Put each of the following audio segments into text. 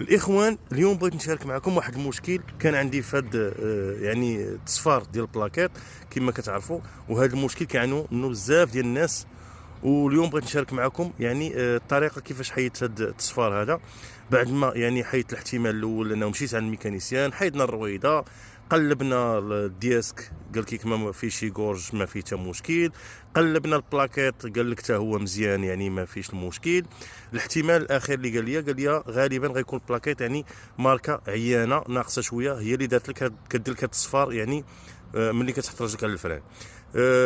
الاخوان، اليوم بغيت نشارك معكم واحد المشكل كان عندي في هاد يعني التصفار ديال البلاكيت كما كتعرفوا. وهذا المشكل كيعانوا منه بزاف ديال الناس. واليوم بغيت نشارك معكم يعني الطريقه كيفاش حيدت هذا التصفار هذا. بعد ما يعني حيدت الاحتمال الاول انه مشيت عند الميكانيسيان، حيدنا الرويضه، قلبنا الديسك قال لك ما فيه شي غورج، ما فيه حتى مشكل. قلبنا البلاكيت قال لك حتى هو مزيان، يعني ما فيش المشكل. الاحتمال الاخير اللي قال لي غالبا غيكون البلاكيت يعني ماركه عيانه ناقصه شويه، هي اللي دارت لك كدير لك هذا التصفار يعني ملي كتحط رجلك على الفران.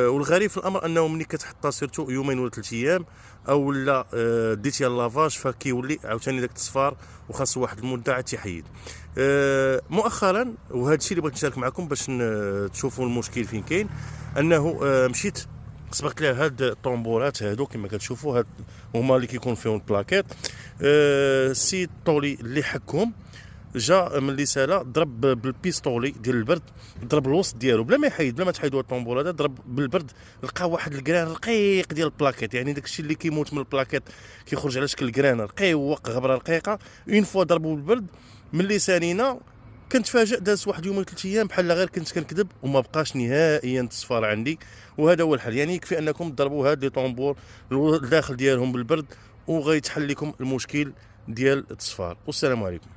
والغريب في الامر انه ملي كتحطها سيرتو يومين ولا 3 ايام او لا ديتيها لافاج فكيولي عاوتاني داك التصفار، وخاصو واحد المده عاد تيحيد. مؤخرا، وهذا الشيء اللي بغيت نشارك معكم باش تشوفوا المشكل فين كاين، انه مشيت صبغت لها هاد الطومبورات هادو كما كتشوفوا، هاد هما اللي كيكون فيهم البلاكيت. السيد الطولي اللي حكهم جا من اللي سالا ضرب بالبيستولي ديال البرد، ضرب الوسط ديالو بلا ما يحيد، بلا ما تحيدوا الطومبول هذا، ضرب بالبرد لقى واحد الكران رقيق ديال البلاكيت، يعني داكشي اللي كيموت من البلاكيت كيخرج على شكل كران رقيق، غبره رقيقه. اون فوا ضربوا بالبرد من اللي سالينا كنتفاجئ داز واحد يومين 3 ايام بحال غير كنت كنكذب، وما بقاش نهائيا تصفار عندي. وهذا هو الحل، يعني يكفي انكم تضربوا هاد لي طومبور الداخل ديالهم بالبرد وغيتحل لكم المشكل ديال التصفار. والسلام عليكم.